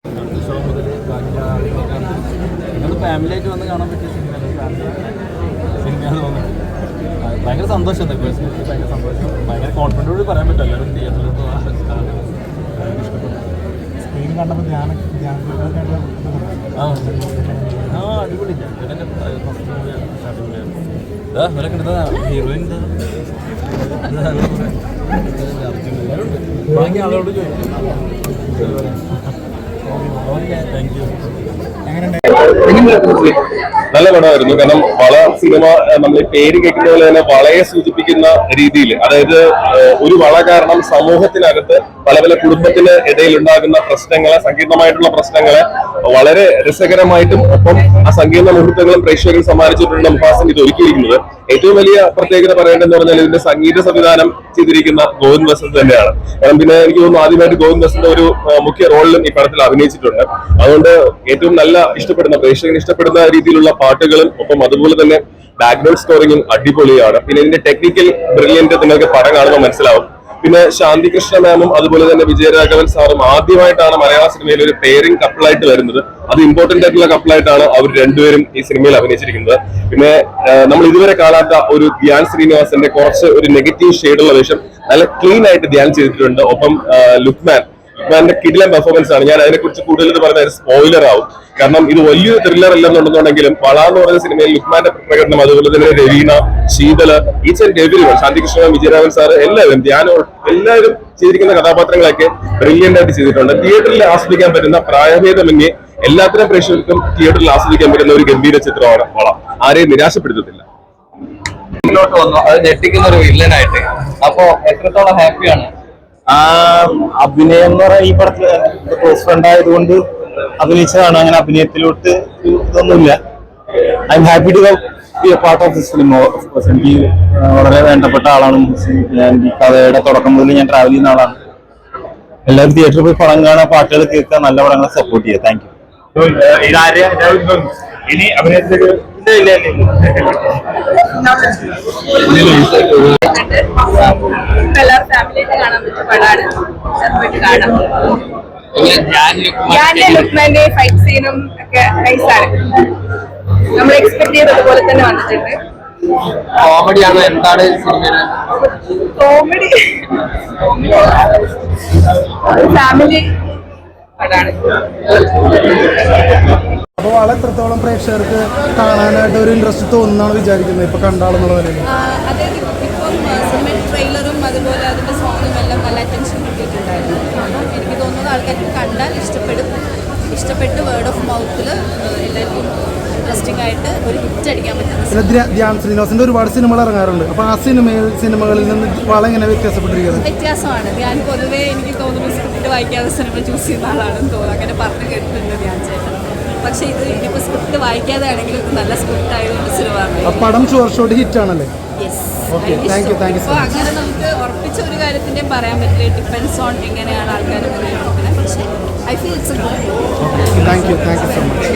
Show മുതൽ നിങ്ങൾ ഫാമിലിയായിട്ട് വന്ന് കാണാൻ പറ്റിയ സിനിമയാണ് തോന്നുന്നത്. ഭയങ്കര സന്തോഷം പേഴ്സണലി, ഭയങ്കര സന്തോഷം, ഭയങ്കര കോൺഫിഡൻറ്റോട് പറയാൻ പറ്റും. എല്ലാവരും തിയേറ്ററിലൊന്നും ഇഷ്ടപ്പെട്ടു. സ്ക്രീൻ കണ്ടപ്പോൾ അടിപൊളി. ഇവരെൻ്റെ ഫസ്റ്റ് മൂവിയാണ്, സ്റ്റാർട്ടിങ്ങിലായിരുന്നു. ഇവരൊക്കെ എടുത്തതാ ഹീറോയിൻ ബാക്കി ആളോട് ചോദിക്കും. Thank you. നല്ല പടമായിരുന്നു. കാരണം വള സിനിമ നമ്മൾ പേര് കേൾക്കുന്ന പോലെ തന്നെ വളയെ സൂചിപ്പിക്കുന്ന രീതിയിൽ, അതായത് ഒരു വള കാരണം സമൂഹത്തിനകത്ത് പല പല കുടുംബത്തിന് ഇടയിൽ ഉണ്ടാകുന്ന പ്രശ്നങ്ങളെ, സങ്കീർണമായിട്ടുള്ള പ്രശ്നങ്ങളെ വളരെ രസകരമായിട്ടും ഒപ്പം ആ സങ്കീർണ മുഹൂർത്തങ്ങളും പ്രേക്ഷകർ സമ്മാനിച്ചിട്ടുണ്ട് മുഫാസിൻ ഇത് ഒരുക്കിയിരിക്കുന്നത്. ഏറ്റവും വലിയ പ്രത്യേകത പറയേണ്ടതെന്ന് പറഞ്ഞാൽ ഇതിന്റെ സംഗീത സംവിധാനം ചെയ്തിരിക്കുന്ന ഗോവിന്ദ് വസന്ത് തന്നെയാണ്. കാരണം പിന്നെ എനിക്ക് തോന്നുന്നു ആദ്യമായിട്ട് ഗോവിന്ദ് വസന്ത് ഒരു മുഖ്യ റോളിലും ഈ പടത്തിൽ അഭിനയിച്ചിട്ടുണ്ട്. അതുകൊണ്ട് ഏറ്റവും നല്ല ഇഷ്ടപ്പെടുന്ന, പ്രേക്ഷകന് ഇഷ്ടപ്പെടുന്ന രീതിയിലുള്ള പാട്ടുകളും ഒപ്പം അതുപോലെ തന്നെ ബാക്ക്ഗ്രൗണ്ട് സ്കോറിങ്ങും അടിപൊളിയാണ്. പിന്നെ ഇതിന്റെ ടെക്നിക്കൽ ബ്രില്യന്റ് നിങ്ങൾക്ക് പടം കാണുമ്പോൾ മനസ്സിലാവും. പിന്നെ ശാന്തികൃഷ്ണ മാമും അതുപോലെ തന്നെ വിജയരാഘവൻ സാറും ആദ്യമായിട്ടാണ് മലയാള സിനിമയിൽ ഒരു പെയറിംഗ് കപ്പിളായിട്ട് വരുന്നത്. അത് ഇമ്പോർട്ടന്റ് ആയിട്ടുള്ള കപ്പിളായിട്ടാണ് അവർ രണ്ടുപേരും ഈ സിനിമയിൽ അഭിനയിച്ചിരിക്കുന്നത്. പിന്നെ നമ്മൾ ഇതുവരെ കാണാത്ത ഒരു ധ്യാൻ ശ്രീനിവാസന്റെ കുറച്ച് ഒരു നെഗറ്റീവ് ഷെയ്ഡുള്ള വേഷം നല്ല ക്ലീൻ ആയിട്ട് ധ്യാൻ ചെയ്തിട്ടുണ്ട്. ഒപ്പം ലുക്മാന്റെ കിടിലൻ പെർഫോമൻസ് ആണ്. ഞാൻ അതിനെക്കുറിച്ച് കൂടുതൽ പറഞ്ഞ സ്പോയിലർ ആവും. കാരണം ഇത് വലിയൊരു ത്രില്ലർ അല്ലെന്നുണ്ടെന്നുണ്ടെങ്കിലും വള എന്ന് പറയുന്ന സിനിമയിൽ ലുക്മാന്റെ പ്രകടനം, അതുപോലെ തന്നെ Raveena, Sital, each and everyone, Shanthikrishna, Vijayaraghavan sir, എല്ലാവരും എല്ലാവരും ചെയ്തിരിക്കുന്ന കഥാപാത്രങ്ങളൊക്കെ ബ്രില്യന്റ് ആയിട്ട് ചെയ്തിട്ടുണ്ട്. തിയേറ്ററിൽ ആസ്വദിക്കാൻ പറ്റുന്ന, പ്രായഭേദമന്യേ എല്ലാത്തരം പ്രേക്ഷകർക്കും തിയേറ്ററിൽ ആസ്വദിക്കാൻ പറ്റുന്ന ഒരു ഗംഭീര ചിത്രമാണ് വള. ആരെയും നിരാശപ്പെടുത്തത്തില്ല. മുന്നോട്ട് വന്നു, അത് ഞെട്ടിക്കുന്ന ഒരു വില്ലനായിട്ട്. അപ്പോ എത്രത്തോളം ഹാപ്പിയാണ്? അഭിനയം എന്ന് പറയാൻ ഈ പടത്തിൽ ക്ലോസ് ഫ്രണ്ട് ആയതുകൊണ്ട് അഭിനയിച്ചതാണ്. അങ്ങനെ അഭിനയത്തിലോട്ട് ഇതൊന്നുമില്ല. I am happy to be a part of this film. എനിക്ക് വളരെ വേണ്ടപ്പെട്ട ആളാണ്. ഞാൻ ഈ കഥയുടെ തുടക്കം മുതൽ ഞാൻ ട്രാവൽ ചെയ്യുന്ന ആളാണ്. എല്ലാവരും തിയേറ്ററിൽ പോയി പടം കാണാൻ, പാട്ടുകൾ കേൾക്കാൻ, നല്ല പടങ്ങളെ സപ്പോർട്ട് ചെയ്യുക. Thank you. ഇനി അഭിനയത്തിലേക്ക് എല്ലാവരും ഫാമിലിയായിട്ട് കാണാൻ പറ്റിയ പടമാണ്. പോയിട്ട് കാണാം. ലുക്മാന്റെ ഫൈറ്റ് സീനും ഒക്കെ നൈസാണ്. നമ്മൾ എക്സ്പെക്ട് ചെയ്തതുപോലെ തന്നെ വന്നിട്ടുണ്ട്. കോമഡിയാണോ, എന്താണ് കോമഡി ഫാമിലി പടമാണ്. അപ്പോൾ വളരെ എത്രത്തോളം പ്രേക്ഷകർക്ക് കാണാനായിട്ട് ഒരു ഇൻട്രസ്റ്റ് തോന്നുന്നാണ് വിചാരിക്കുന്നത് ഇപ്പൊ കണ്ടാളെന്നുള്ള നിലയിൽ? അതായത് ഇപ്പം സിനിമയുടെ ട്രെയിലറും അതുപോലെ അതിന്റെ സോങ്ങും എല്ലാം നല്ല അറ്റൻഷൻ കിട്ടിയിട്ടുണ്ടായിരുന്നു. എനിക്ക് തോന്നുന്നത് ആൾക്കാർക്ക് കണ്ടാൽ ഇഷ്ടപ്പെട്ട് വേർഡ് ഓഫ് മൗത്തിൽ എല്ലാവർക്കും ഇൻട്രസ്റ്റിംഗ് ആയിട്ട് ഒരു ഹിറ്റ് അടിക്കാൻ പറ്റും. ധ്യാൻ ശ്രീനിവാസന്റെ ഒരുപാട് സിനിമകൾ ഇറങ്ങാറുണ്ട്. അപ്പൊ ആ സിനിമകളിൽ നിന്ന് വളരെ എങ്ങനെ വ്യത്യാസപ്പെട്ടിരിക്കുന്നത്? വ്യത്യാസമാണ്. ഞാൻ പൊതുവേ എനിക്ക് തോന്നുന്നു സ്ക്രിപ്റ്റ് വായിക്കാതെ സിനിമ ചൂസ് ചെയ്യുന്ന ആളാണെന്ന് തോന്നുന്നു. അങ്ങനെ പറഞ്ഞു കേട്ടിട്ടുണ്ട് ധ്യാൻ ചേട്ടൻ. പക്ഷെ ഇത് ഇനിയിപ്പോൾ സ്ക്രിപ്റ്റ് വായിക്കാതെ ആണെങ്കിൽ ഇത് നല്ല സ്ക്രിപ്റ്റ് ആയതുകൊണ്ട് സിനിമ പടം ഷോർട്ട് ഹിറ്റ് ആണല്ലേ? അപ്പോൾ അങ്ങനെ നമുക്ക് ഉറപ്പിച്ച ഒരു കാര്യത്തിൻ്റെയും പറയാൻ പറ്റില്ല. ഡിപ്പെൻസ് ഓൺ എങ്ങനെയാണ് ആൾക്കാർ ഉപയോഗിക്കുന്നത്. പക്ഷേ I feel it's A good. Thank you so much.